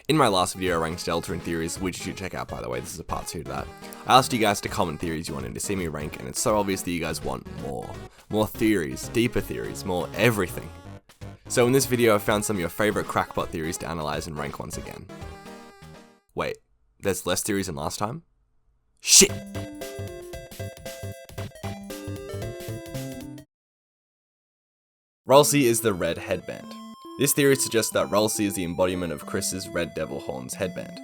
In my last video I ranked Deltarune theories, which you should check out by the way, this is a part 2 to that. I asked you guys to comment theories you wanted to see me rank, and it's so obvious that you guys want more. More theories, deeper theories, more everything. So in this video I found some of your favourite crackpot theories to analyse and rank once again. Wait, there's less theories than last time? Shit! Ralsei is the Red Headband. This theory suggests that Ralsei is the embodiment of Chris's Red Devil Horns headband.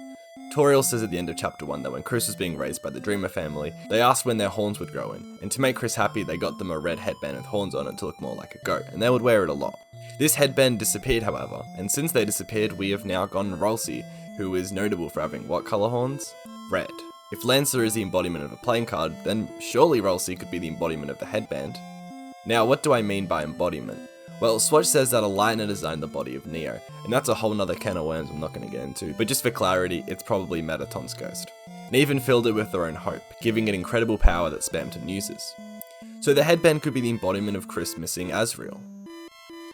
Toriel says at the end of chapter 1 that when Chris was being raised by the Dreamer family, they asked when their horns would grow in, and to make Chris happy they got them a red headband with horns on it to look more like a goat, and they would wear it a lot. This headband disappeared however, and since they disappeared we have now gotten Ralsei, who is notable for having what colour horns? Red. If Lancer is the embodiment of a playing card, then surely Ralsei could be the embodiment of the headband. Now what do I mean by embodiment? Well, Swatch says that Lightner designed the body of Neo, and that's a whole nother can of worms I'm not going to get into, but just for clarity, it's probably Mettaton's ghost. And even filled it with their own hope, giving it incredible power that Spamton uses. So the headband could be the embodiment of Chris missing Azrael.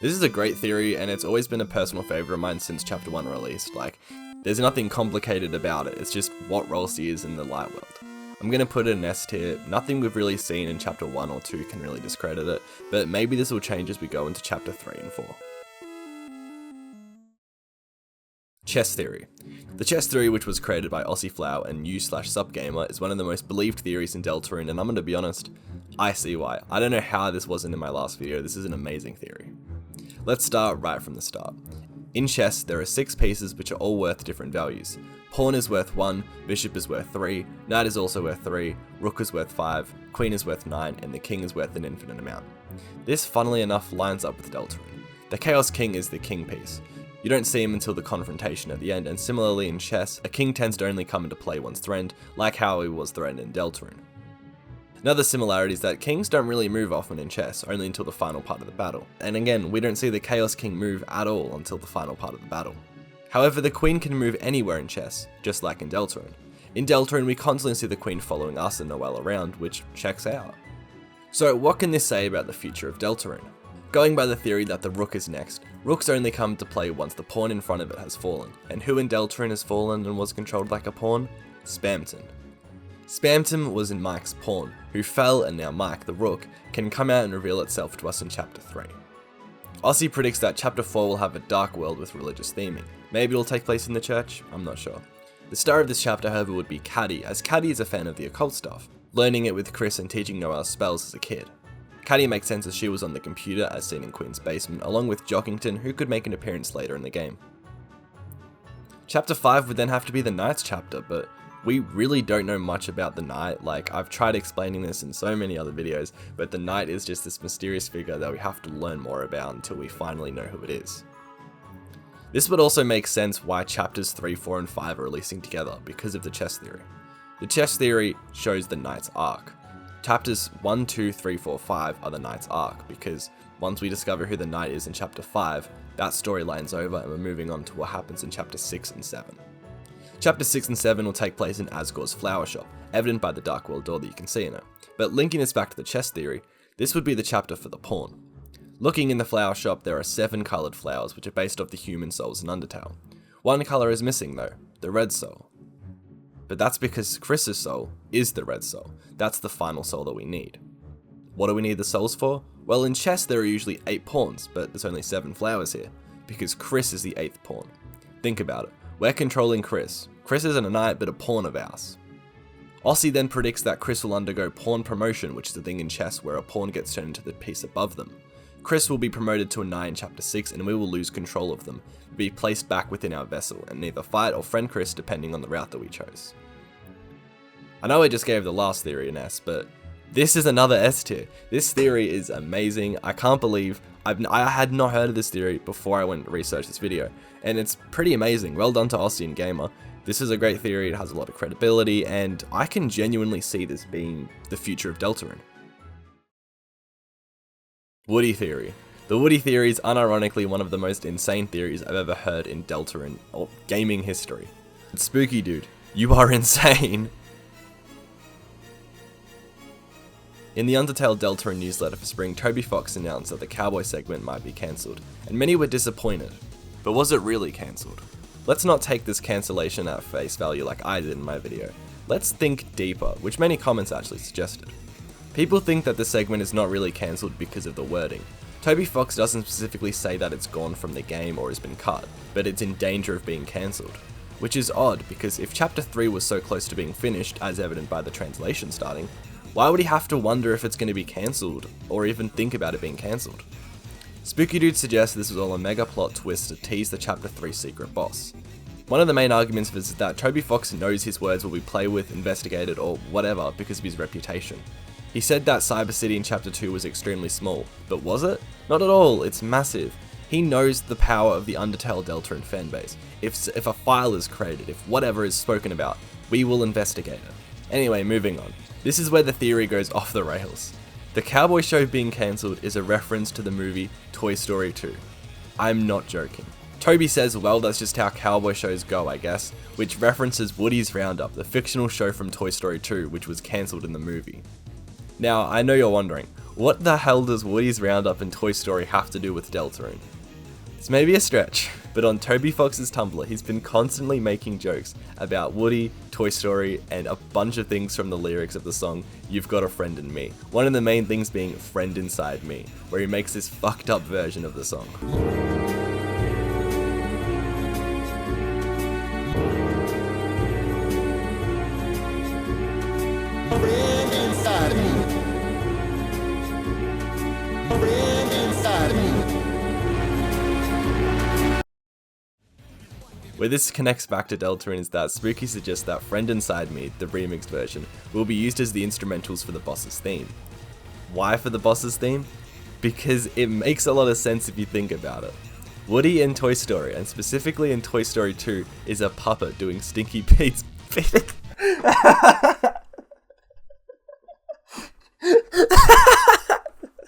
This is a great theory, and it's always been a personal favourite of mine since chapter 1 released. Like, there's nothing complicated about it, it's just what Ralsei is in the light world. I'm going to put it in S tier. Nothing we've really seen in chapter 1 or 2 can really discredit it, but maybe this will change as we go into chapter 3 and 4. Chess theory. The chess theory, which was created by Ossiflow and u/subgamer, is one of the most believed theories in Deltarune, and I'm going to be honest, I see why. I don't know how this wasn't in my last video, this is an amazing theory. Let's start right from the start. In chess, there are 6 pieces which are all worth different values. Pawn is worth 1, bishop is worth 3, knight is also worth 3, rook is worth 5, queen is worth 9, and the king is worth an infinite amount. This, funnily enough, lines up with Deltarune. The Chaos King is the king piece. You don't see him until the confrontation at the end, and similarly in chess, a king tends to only come into play once threatened, like how he was threatened in Deltarune. Another similarity is that kings don't really move often in chess, only until the final part of the battle. And again, we don't see the Chaos King move at all until the final part of the battle. However, the queen can move anywhere in chess, just like in Deltarune. In Deltarune, we constantly see the queen following us and Noelle around, which checks out. So what can this say about the future of Deltarune? Going by the theory that the rook is next, rooks only come to play once the pawn in front of it has fallen. And who in Deltarune has fallen and was controlled like a pawn? Spamton. Spamton was in Mike's pawn, who fell, and now Mike, the rook, can come out and reveal itself to us in chapter 3. Ossie predicts that chapter 4 will have a dark world with religious theming. Maybe it'll take place in the church, I'm not sure. The star of this chapter however would be Caddy, as Caddy is a fan of the occult stuff, learning it with Chris and teaching Noelle spells as a kid. Caddy makes sense as she was on the computer as seen in Queen's basement, along with Jockington, who could make an appearance later in the game. Chapter 5 would then have to be the Knight's chapter, but we really don't know much about the Knight. Like, I've tried explaining this in so many other videos, but the Knight is just this mysterious figure that we have to learn more about until we finally know who it is. This would also make sense why chapters 3, 4, and 5 are releasing together, because of the chess theory. The chess theory shows the Knight's arc. Chapters 1, 2, 3, 4, 5 are the Knight's arc, because once we discover who the Knight is in chapter 5, that storyline's over and we're moving on to what happens in chapter 6 and 7. Chapter 6 and 7 will take place in Asgore's flower shop, evident by the dark world door that you can see in it. But linking this back to the chess theory, this would be the chapter for the pawn. Looking in the flower shop, there are 7 coloured flowers which are based off the human souls in Undertale. One colour is missing though, the red soul. But that's because Chris's soul is the red soul. That's the final soul that we need. What do we need the souls for? Well, in chess there are usually 8 pawns, but there's only 7 flowers here, because Chris is the 8th pawn. Think about it. We're controlling Chris. Chris isn't a knight, but a pawn of ours. Ossie then predicts that Chris will undergo pawn promotion, which is a thing in chess where a pawn gets turned into the piece above them. Chris will be promoted to a knight in chapter 6 and we will lose control of them, be placed back within our vessel, and either fight or friend Chris depending on the route that we chose. I know I just gave the last theory an S, but this is another S tier. This theory is amazing. I can't believe I had not heard of this theory before I went to research this video, and it's pretty amazing. Well done to Ossie and Gamer. This is a great theory, it has a lot of credibility, and I can genuinely see this being the future of Deltarune. Woody theory. The Woody theory is unironically one of the most insane theories I've ever heard in Deltarune, or gaming history. It's spooky, dude. You are insane. In the Undertale Deltarune newsletter for spring, Toby Fox announced that the cowboy segment might be cancelled, and many were disappointed. But was it really cancelled? Let's not take this cancellation at face value like I did in my video. Let's think deeper, which many comments actually suggested. People think that this segment is not really cancelled because of the wording. Toby Fox doesn't specifically say that it's gone from the game or has been cut, but it's in danger of being cancelled. Which is odd, because if Chapter 3 was so close to being finished, as evident by the translation starting, why would he have to wonder if it's going to be cancelled, or even think about it being cancelled? Spooky Dude suggests this was all a mega plot twist to tease the Chapter 3 secret boss. One of the main arguments is that Toby Fox knows his words will be played with, investigated, or whatever because of his reputation. He said that Cyber City in Chapter 2 was extremely small, but was it? Not at all, it's massive. He knows the power of the Undertale Deltarune fanbase. If a file is created, if whatever is spoken about, we will investigate it. Anyway, moving on. This is where the theory goes off the rails. The Cowboy Show being cancelled is a reference to the movie Toy Story 2. I'm not joking. Toby says, well, that's just how cowboy shows go, I guess, which references Woody's Roundup, the fictional show from Toy Story 2, which was cancelled in the movie. Now, I know you're wondering, what the hell does Woody's Roundup and Toy Story have to do with Deltarune? It's maybe a stretch, but on Toby Fox's Tumblr, he's been constantly making jokes about Woody, Toy Story, and a bunch of things from the lyrics of the song, You've Got a Friend in Me. One of the main things being Friend Inside Me, where he makes this fucked up version of the song. Friend inside me. Friend inside me. Where this connects back to Deltarune is that Spooky suggests that Friend Inside Me, the remixed version, will be used as the instrumentals for the boss's theme. Why for the boss's theme? Because it makes a lot of sense if you think about it. Woody in Toy Story, and specifically in Toy Story 2, is a puppet doing Stinky Pete's bidding.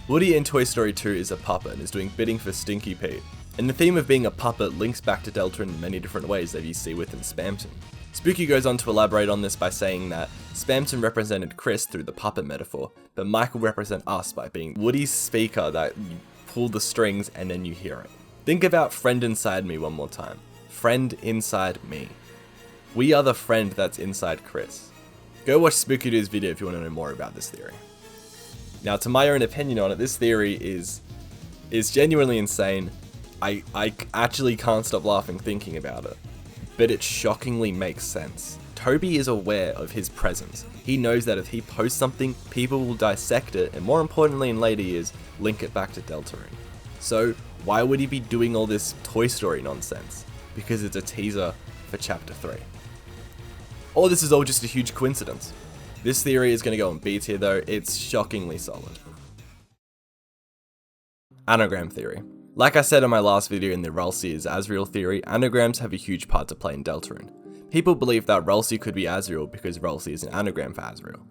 Woody in Toy Story 2 is a puppet and is doing bidding for Stinky Pete. And the theme of being a puppet links back to Deltarune in many different ways that you see within Spamton. Spooky goes on to elaborate on this by saying that Spamton represented Chris through the puppet metaphor, but Mike will represent us by being Woody's speaker that you pull the strings and then you hear it. Think about Friend Inside Me one more time. Friend inside me. We are the friend that's inside Chris. Go watch Spooky Dude's video if you want to know more about this theory. Now, to my own opinion on it, this theory is genuinely insane. I actually can't stop laughing thinking about it. But it shockingly makes sense. Toby is aware of his presence. He knows that if he posts something, people will dissect it, and more importantly in later years, link it back to Deltarune. So, why would he be doing all this Toy Story nonsense? Because it's a teaser for Chapter 3. Or this is all just a huge coincidence. This theory is going to go on B tier though, it's shockingly solid. Anagram Theory. Like I said in my last video in the Ralsei is Asriel theory, anagrams have a huge part to play in Deltarune. People believe that Ralsei could be Asriel because Ralsei is an anagram for Asriel.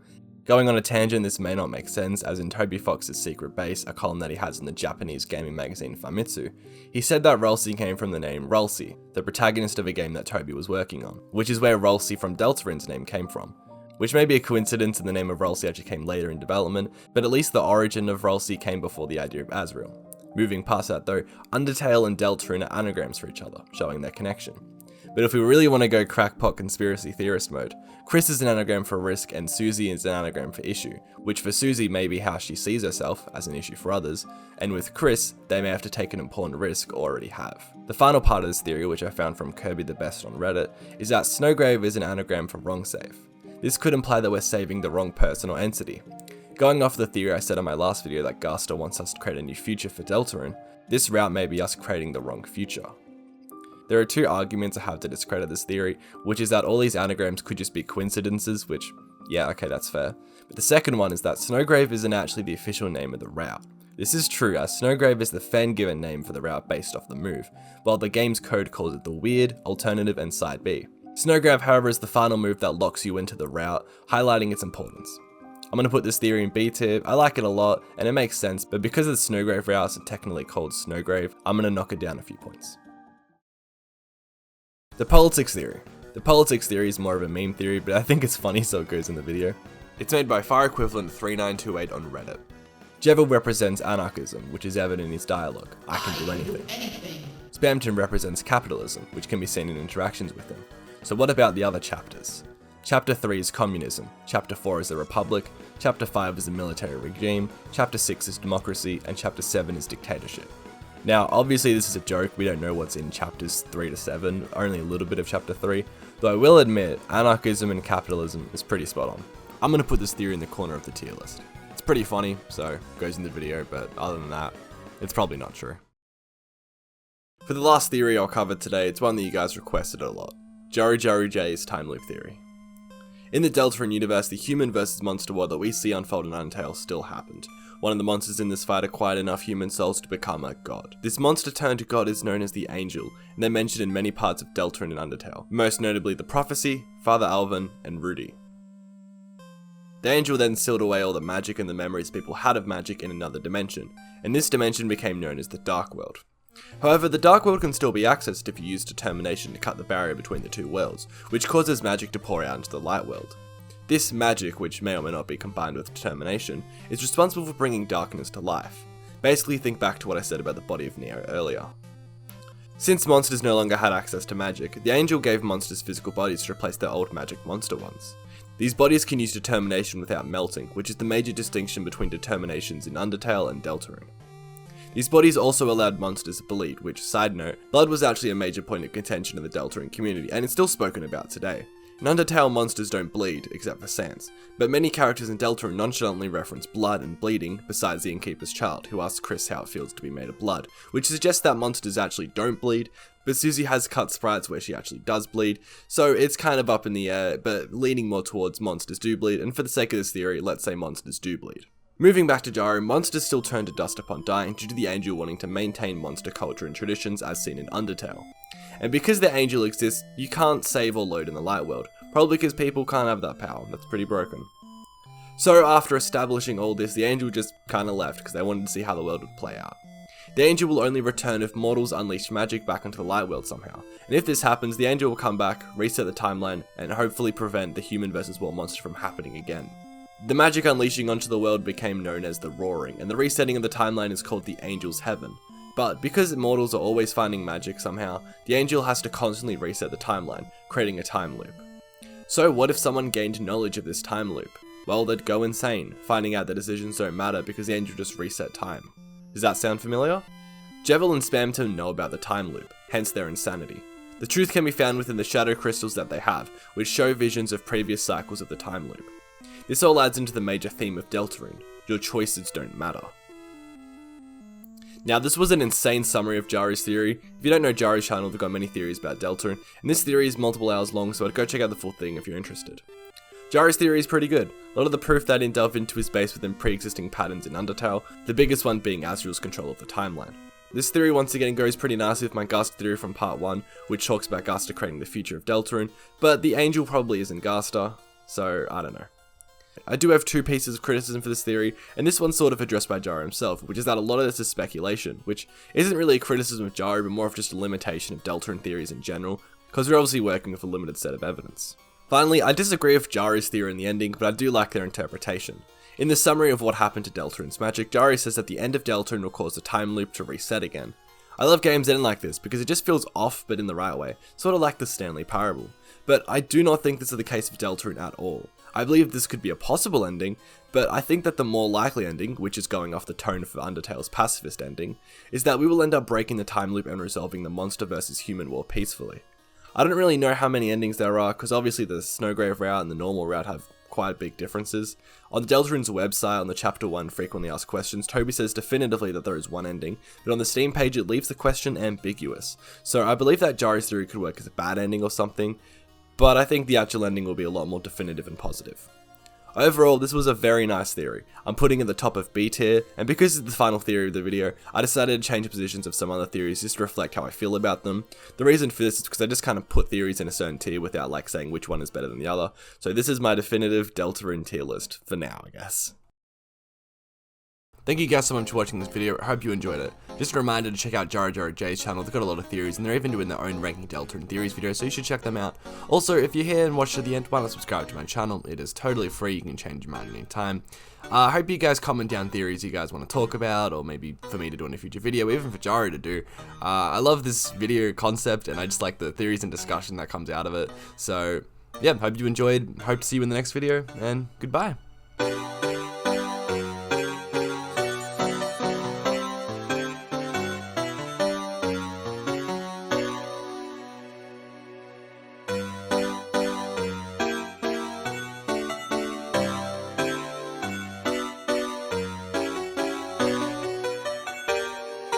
Going on a tangent, this may not make sense, as in Toby Fox's secret base, a column that he has in the Japanese gaming magazine Famitsu, he said that Ralsei came from the name Ralsei, the protagonist of a game that Toby was working on, which is where Ralsei from Deltarune's name came from. Which may be a coincidence and the name of Ralsei actually came later in development, but at least the origin of Ralsei came before the idea of Asriel. Moving past that though, Undertale and Deltarune are anagrams for each other, showing their connection. But if we really want to go crackpot conspiracy theorist mode, Chris is an anagram for risk and Susie is an anagram for issue, which for Susie may be how she sees herself as an issue for others, and with Chris, they may have to take an important risk or already have. The final part of this theory, which I found from Kirby the Best on Reddit, is that Snowgrave is an anagram for wrong save. This could imply that we're saving the wrong person or entity. Going off the theory I said in my last video that Gaster wants us to create a new future for Deltarune, this route may be us creating the wrong future. There are two arguments I have to discredit this theory, which is that all these anagrams could just be coincidences, which, yeah, okay, that's fair. But the second one is that Snowgrave isn't actually the official name of the route. This is true, as Snowgrave is the fan-given name for the route based off the move, while the game's code calls it the Weird, Alternative, and Side B. Snowgrave, however, is the final move that locks you into the route, highlighting its importance. I'm going to put this theory in B tier. I like it a lot, and it makes sense, but because the Snowgrave routes are technically called Snowgrave, I'm going to knock it down a few points. The Politics Theory. The Politics Theory is more of a meme theory, but I think it's funny so it goes in the video. It's made by FireEquivalent3928 on Reddit. Jevil represents anarchism, which is evident in his dialogue, I can do anything. Spamton represents capitalism, which can be seen in interactions with him. So what about the other chapters? Chapter 3 is communism, Chapter 4 is the republic, Chapter 5 is a military regime, Chapter 6 is democracy, and Chapter 7 is dictatorship. Now, obviously this is a joke, we don't know what's in chapters 3 to 7, only a little bit of chapter 3, though I will admit, anarchism and capitalism is pretty spot on. I'm going to put this theory in the corner of the tier list. It's pretty funny, so it goes in the video, but other than that, it's probably not true. For the last theory I'll cover today, it's one that you guys requested a lot. JaruJaruJ's Timeloop theory. In the Deltarune universe, the human versus monster war that we see unfold in Undertale still happened. One of the monsters in this fight acquired enough human souls to become a god. This monster turned god is known as the Angel, and they're mentioned in many parts of Deltarune and Undertale, most notably the Prophecy, Father Alvin, and Rudy. The Angel then sealed away all the magic and the memories people had of magic in another dimension, and this dimension became known as the Dark World. However, the Dark World can still be accessed if you use determination to cut the barrier between the two worlds, which causes magic to pour out into the Light World. This magic, which may or may not be combined with determination, is responsible for bringing darkness to life. Basically, think back to what I said about the body of Neo earlier. Since monsters no longer had access to magic, the Angel gave monsters physical bodies to replace their old magic monster ones. These bodies can use determination without melting, which is the major distinction between determinations in Undertale and Deltarune. These bodies also allowed monsters to bleed, which, side note, blood was actually a major point of contention in the Deltarune community, and it's still spoken about today. In Undertale, monsters don't bleed, except for Sans, but many characters in Deltarune nonchalantly reference blood and bleeding, besides the Innkeeper's child, who asks Chris how it feels to be made of blood, which suggests that monsters actually don't bleed, but Susie has cut sprites where she actually does bleed, so it's kind of up in the air, but leaning more towards monsters do bleed, and for the sake of this theory, let's say monsters do bleed. Moving back to Jaru, monsters still turn to dust upon dying due to the Angel wanting to maintain monster culture and traditions as seen in Undertale. And because the Angel exists, you can't save or load in the Light World, probably because people can't have that power, that's pretty broken. So after establishing all this, the Angel just kinda left because they wanted to see how the world would play out. The Angel will only return if mortals unleash magic back into the Light World somehow, and if this happens, the Angel will come back, reset the timeline, and hopefully prevent the human versus war monster from happening again. The magic unleashing onto the world became known as the Roaring, and the resetting of the timeline is called the Angel's Heaven. But because mortals are always finding magic somehow, the Angel has to constantly reset the timeline, creating a time loop. So what if someone gained knowledge of this time loop? Well, they'd go insane, finding out that decisions don't matter because the Angel just reset time. Does that sound familiar? Jevil and Spamton know about the time loop, hence their insanity. The truth can be found within the shadow crystals that they have, which show visions of previous cycles of the time loop. This all adds into the major theme of Deltarune: your choices don't matter. Now, this was an insane summary of Jaru's theory. If you don't know Jaru's channel, they've got many theories about Deltarune, and this theory is multiple hours long, so I'd go check out the full thing if you're interested. Jaru's theory is pretty good. A lot of the proof that didn't delve into is based within pre-existing patterns in Undertale, the biggest one being Asriel's control of the timeline. This theory once again goes pretty nicely with my Gasta theory from part 1, which talks about Gasta creating the future of Deltarune, but the Angel probably isn't Gasta, so I don't know. I do have two pieces of criticism for this theory, and this one's sort of addressed by Jaru himself, which is that a lot of this is speculation, which isn't really a criticism of Jaru, but more of just a limitation of Deltarune theories in general, because we're obviously working with a limited set of evidence. Finally, I disagree with Jaru's theory in the ending, but I do like their interpretation. In the summary of what happened to Deltarune's magic, Jaru says that the end of Deltarune will cause the time loop to reset again. I love games that end like this, because it just feels off, but in the right way, sort of like the Stanley Parable. But I do not think this is the case of Deltarune at all. I believe this could be a possible ending, but I think that the more likely ending, which is going off the tone for Undertale's pacifist ending, is that we will end up breaking the time loop and resolving the monster versus human war peacefully. I don't really know how many endings there are, because obviously the Snowgrave route and the normal route have quite big differences. On Deltarune's website, on the Chapter 1 Frequently Asked Questions, Toby says definitively that there is one ending, but on the Steam page it leaves the question ambiguous. So I believe that Jaru's theory could work as a bad ending or something, but I think the actual ending will be a lot more definitive and positive. Overall, this was a very nice theory. I'm putting it at the top of B tier, and because it's the final theory of the video, I decided to change positions of some other theories just to reflect how I feel about them. The reason for this is because I just kind of put theories in a certain tier without like saying which one is better than the other, so this is my definitive Deltarune tier list, for now I guess. Thank you guys so much for watching this video. I hope you enjoyed it. Just a reminder to check out JaruJaruJ's channel. They've got a lot of theories, and they're even doing their own ranking Deltarune theories videos, so you should check them out. Also, if you're here and watched to the end, why not subscribe to my channel? It is totally free. You can change your mind anytime. I hope you guys comment down theories you guys want to talk about, or maybe for me to do in a future video, even for Jaru to do. I love this video concept, and I just like the theories and discussion that comes out of it. So, yeah, hope you enjoyed. Hope to see you in the next video, and goodbye.